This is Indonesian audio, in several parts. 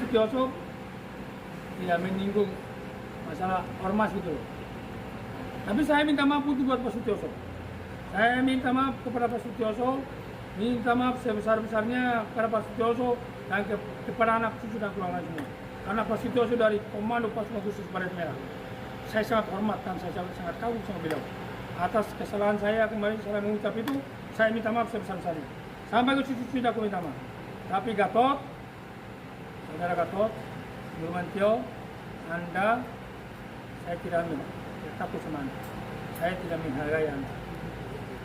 Sutioso tidak menyinggung masalah ormas gitu loh. Tapi saya minta maaf untuk buat Pak Sutioso. Saya minta maaf kepada Pak Sutioso, minta maaf sebesar-besarnya kepada Pak Sutioso dan kepada anak cucu dan keluarga semua. Karena Pak Sutioso dari Komando Pasukan Khusus Baret Merah, saya sangat hormat dan saya sangat kagum sama beliau. Atas kesalahan saya kemarin saya mengucap itu, saya minta maaf sebesar-besarnya. Sampai ke cucu-cucu aku minta maaf. Tapi Gatot, saudara Gatot, Nurmantio, Anda, saya tidak takut sama Anda. Saya tidak menghargai Anda.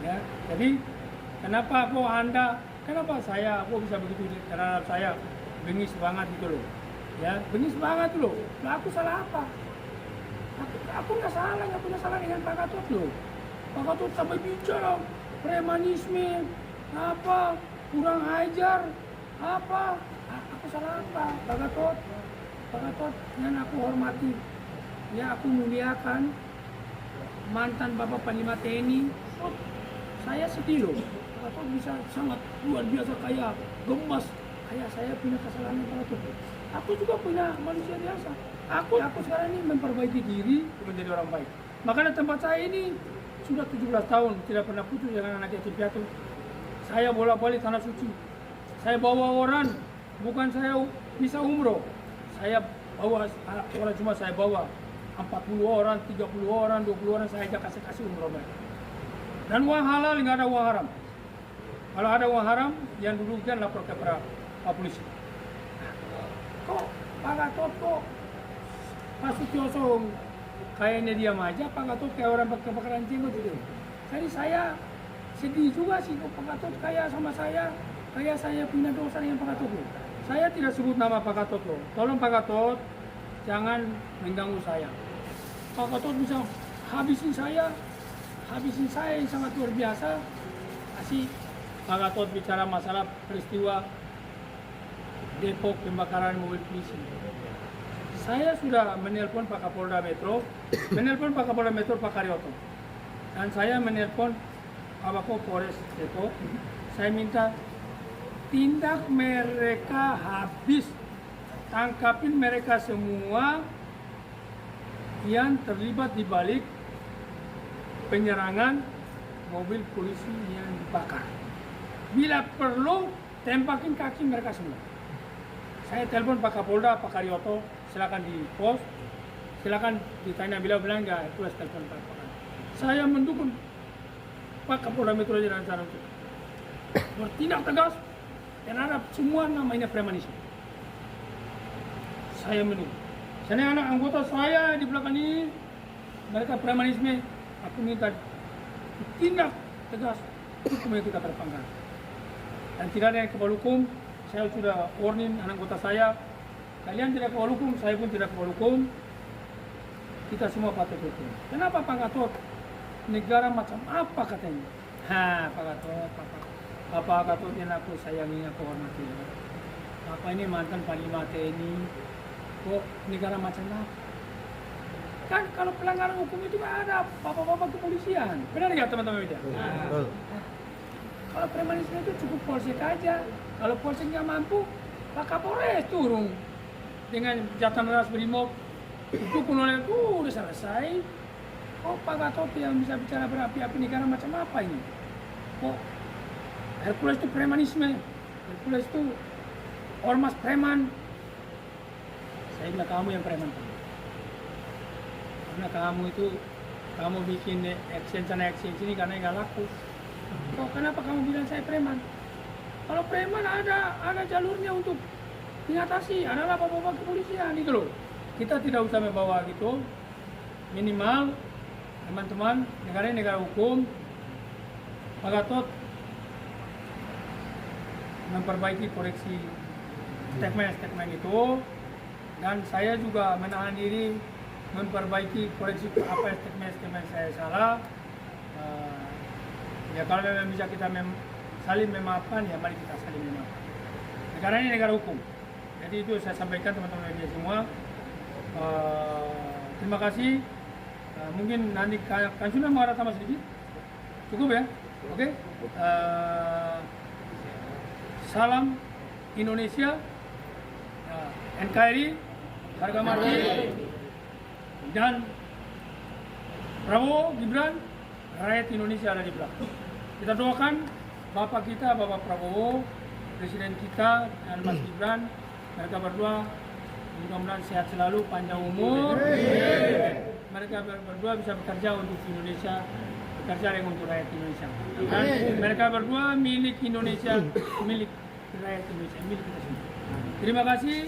Ya, jadi kenapa saya bisa begitu terhadap saya, bengis banget gitu loh. Ya, bengis banget loh. Lah aku salah apa? Aku nggak salah, nggak punya salah dengan Pak Gatot loh. Pak Gatot sampai bicara premanisme, apa, kurang ajar, apa, aku salah apa? Pak Gatot yang aku hormati, ya aku muliakan mantan Bapak Panglima TNI. Saya sedih loh, Pak Gatot bisa sangat luar biasa kaya, gemas, kayak saya punya kesalahan yang Pak Gatot. Aku juga punya manusia biasa. Aku sekarang ini memperbaiki diri menjadi orang baik. Makanya tempat saya ini sudah 17 tahun tidak pernah putus dengan anak yatim piatu. Saya bolak-balik tanah suci. Saya bawa orang, bukan saya bisa umroh. Saya bawa orang, cuma saya bawa 40 orang, 30 orang, 20 orang saya ajak kasih umroh mereka. Dan uang halal, nggak ada uang haram. Kalau ada uang haram, yang dudukan lapor ke Pak Polisi. Kok Pak Gatot kok Pak Sutioso kayaknya diam aja, Pak Gatot kayak orang kebakaran jenggot gitu. Jadi saya sedih juga sih kok Pak Gatot kayak sama saya, kayak saya punya dosa dengan Pak Gatot loh. Saya tidak sebut nama Pak Gatot loh. Tolong Pak Gatot jangan mengganggu saya. Pak Gatot bisa habisin saya yang sangat luar biasa. Kasih Pak Gatot bicara masalah peristiwa Depok pembakaran mobil polisi. Saya sudah menelpon Pak Kapolda Metro, Pak Karyoto, dan saya menelpon Pak Polres Depok. Saya minta tindak mereka habis, tangkapin mereka semua yang terlibat di balik penyerangan mobil polisi yang dibakar. Bila perlu, tempakin kaki mereka semua. Saya telepon Pak Kapolda, Pak Karyoto, silakan di pos, silakan ditanya bila bilang enggak, itu telepon Pak Kapolda. Saya mendukung Pak Kapolda Metro Jaya dan Sarang bertindak tegas terhadap semua namanya premanisme. Saya mendukung. Saya anak anggota saya di belakang ini, mereka premanisme, aku minta ditindak tegas, hukum yang kita terpanggang. Dan tidak ada yang kebal hukum. Saya sudah warning anak anggota saya, kalian tidak kebal hukum, saya pun tidak kebal hukum. Kita semua patuh hukum. Kenapa Pak Gatot? Negara macam apa katanya? Pak Gatot, Bapak Gatot yang aku sayangi, aku hormati. Bapak ini mantan Panglima TNI. Kok negara macam apa? Kan kalau pelanggaran hukum itu kan ada bapak-bapak kepolisian. Benar nggak teman-teman media? Kalau premanisme itu cukup polsek aja. Kalau polsek nggak mampu, Pak Kapolres turun dengan jatan ras brimob. Itu kolonel itu udah selesai. Kok Pak Gatot yang bisa bicara berapi-api negara macam apa ini? Kok Hercules itu premanisme? Hercules itu ormas preman. Saya bilang kamu yang preman. Karena kamu bikin action ini karena nggak laku. Kok kenapa kamu bilang saya preman? Kalau preman ada jalurnya untuk mengatasi, adalah bapak-bapak kepolisian gitu loh. Kita tidak usah membawa gitu. Minimal teman-teman, negara ini negara hukum. Pak Gatot memperbaiki koreksi statement itu, dan saya juga menahan diri memperbaiki koreksi apa statement saya salah. Ya kalau memang bisa kita saling memaafkan, ya mari kita saling memaafkan. Negara ini negara hukum. Jadi itu saya sampaikan teman-teman media semua. Terima kasih. Mungkin nanti kan sudah mau ada tambah sedikit. Cukup ya? Oke. Salam Indonesia. NKRI, harga mati, dan Prabowo, Gibran, rakyat Indonesia ada di belakang. Kita doakan Bapak kita, Bapak Prabowo, Presiden kita, dan Mas Gibran, mereka berdua mudah-mudahan sehat selalu, panjang umur. Mereka berdua bisa bekerja untuk Indonesia, bekerja untuk rakyat Indonesia. Dan mereka berdua milik Indonesia, milik rakyat Indonesia, milik kita semua. Terima kasih.